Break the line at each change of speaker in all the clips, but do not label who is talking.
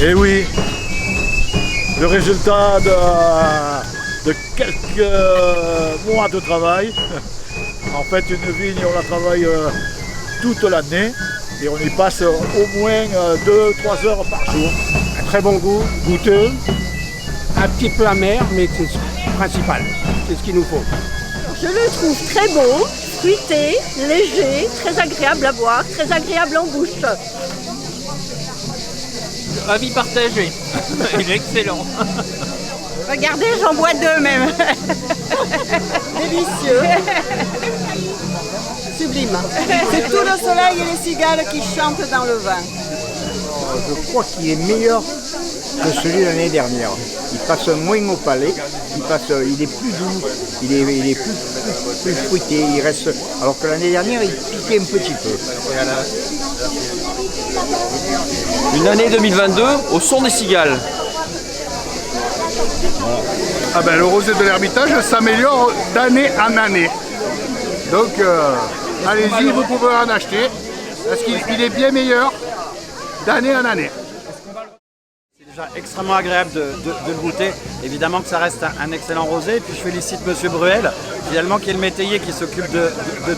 Et oui, le résultat de quelques mois de travail. En fait, une vigne, on la travaille toute l'année et on y passe au moins 2-3 heures par jour.
Un très bon goût, goûteux, un petit peu amer, mais c'est ce principal, c'est ce qu'il nous faut.
Je le trouve très bon, fruité, léger, très agréable à boire, très agréable en bouche.
Avis partagé. Il est excellent.
Regardez, j'en bois 2 même. Délicieux. Sublime.
C'est tout le soleil et les cigales qui chantent dans le vin.
Je crois qu'il est meilleur que celui de l'année dernière. Il passe moins au palais, il est plus doux, il est plus fruité, il reste. Alors que l'année dernière, il piquait un petit peu.
Une année 2022 au son des cigales.
Ah ben, le rosé de l'Ermitage s'améliore d'année en année. Donc allez-y, vous pouvez en acheter parce qu'il est bien meilleur d'année en année.
C'est déjà extrêmement agréable de le goûter. Évidemment que ça reste un excellent rosé. Et puis je félicite Monsieur Bruel, finalement, qui est le métayer qui s'occupe de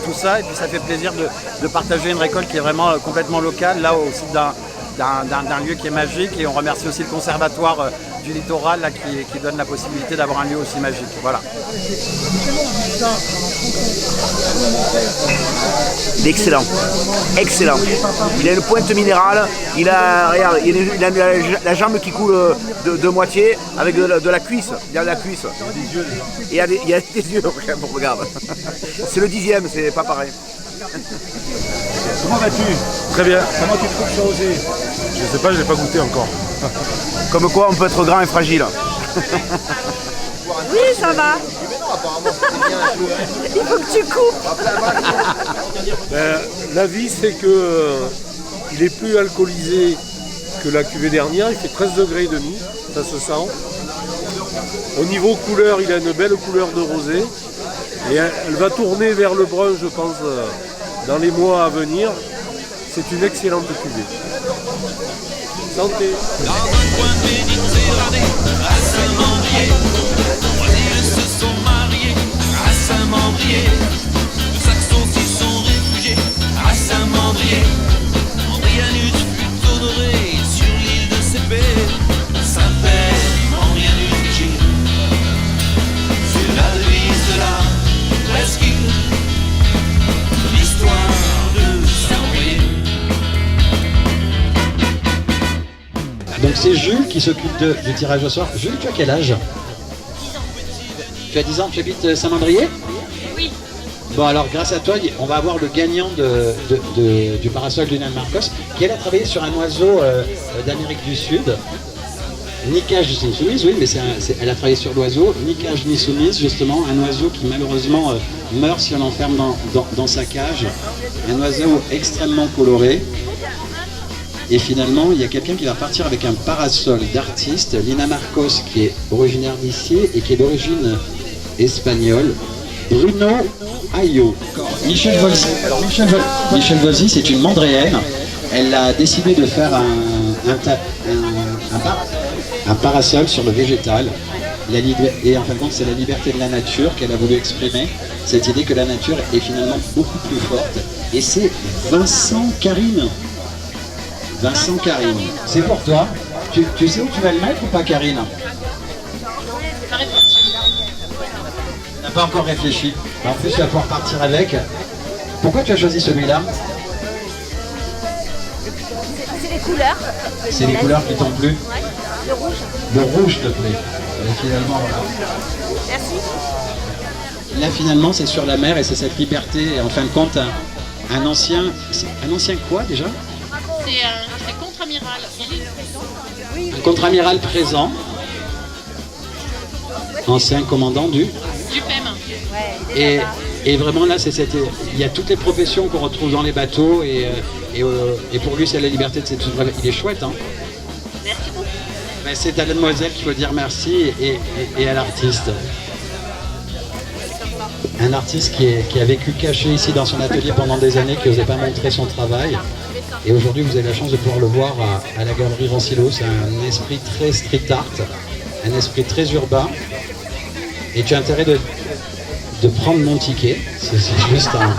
tout ça. Et puis ça fait plaisir de partager une récolte qui est vraiment complètement locale, là aussi d'un lieu qui est magique. Et on remercie aussi le conservatoire du littoral là, qui donne la possibilité d'avoir un lieu aussi magique. Voilà.
Il est excellent, excellent. Il a une pointe minérale, il a la jambe qui coule de moitié avec de la cuisse. Il y a de la cuisse. Et il y a des yeux, regarde. C'est le 10e, c'est pas pareil.
Comment vas-tu?
Très bien.
Comment tu trouves ce rosé?
Je sais pas, je l'ai pas goûté encore.
Comme quoi on peut être grand et fragile.
Oui, ça va. Il faut que tu coupes.
L'avis, c'est que il est plus alcoolisé que la cuvée dernière. Il fait 13 degrés et demi, ça se sent. Au niveau couleur, il a une belle couleur de rosé. Et elle va tourner vers le brun, je pense, dans les mois à venir. C'est une excellente cuvée. Santé.
Dans un coin de Méditerranée, à Saint-Mandrier, trois îles se sont mariées à Saint-Mandrier. Deux Saxons s'y sont réfugiés à Saint-Mandrier. Mandrianus fut honoré sur l'île de Cépée. Saint-Père, Mandrianus, c'est la devise de la presqu'île. L'histoire de Saint-Mandrier.
Donc c'est Jules qui s'occupe du tirage au sort. Jules, tu as quel âge? Tu as 10 ans, tu habites Saint-Mandrier?
Oui.
Bon alors grâce à toi, on va avoir le gagnant du parasol de Nina Marcos, qui elle a travaillé sur un oiseau d'Amérique du Sud. Ni cage ni soumise, oui, mais elle a travaillé sur l'oiseau. Ni cage ni soumise, justement, un oiseau qui malheureusement meurt si on l'enferme dans sa cage. Un oiseau extrêmement coloré. Et finalement, il y a quelqu'un qui va partir avec un parasol d'artiste, Lina Marcos, qui est originaire d'ici et qui est d'origine espagnole, Bruno Ayo. Michel Volzy, c'est une Mandréenne. Elle a décidé de faire un parasol sur le végétal. Et en fin de compte, c'est la liberté de la nature qu'elle a voulu exprimer. Cette idée que la nature est finalement beaucoup plus forte. Et c'est Vincent Karine. Vincent Karine, c'est pour toi. Tu sais où tu vas le mettre ou pas, Karine? Tu n'as pas encore réfléchi. En plus, tu vas pouvoir partir avec. Pourquoi tu as choisi celui-là?
C'est les couleurs.
C'est les couleurs qui t'ont plu?
Ouais. Le rouge.
Le rouge te plaît. Et finalement, voilà.
Merci.
Là, finalement, c'est sur la mer et c'est cette liberté. Et en fin de compte, un ancien quoi déjà?
C'est un contre-amiral.
Un contre-amiral présent, ancien commandant du
PEM.
Et vraiment là, il y a toutes les professions qu'on retrouve dans les bateaux et pour lui, c'est la liberté de cette. Il est chouette, hein.
Merci beaucoup.
Ben, c'est à la demoiselle qu'il faut dire merci et à l'artiste. Un artiste qui a vécu caché ici dans son atelier pendant des années, qui n'osait pas montrer son travail. Et aujourd'hui, vous avez la chance de pouvoir le voir à la Galerie Rancillo. C'est un esprit très street art, un esprit très urbain. Et tu as intérêt de prendre mon ticket. C'est juste un...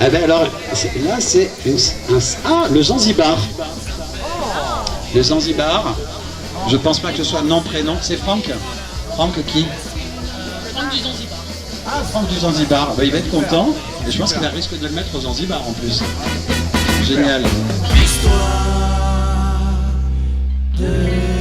Ah ben alors, là c'est le Zanzibar. Le Zanzibar, je pense pas que ce soit nom, prénom. C'est Franck. Franck qui?
Franck du Zanzibar.
Ah, Franck du Zanzibar. Ben, il va être content. Et je pense qu'il risque de le mettre au Zanzibar en plus. Génial.
L'histoire de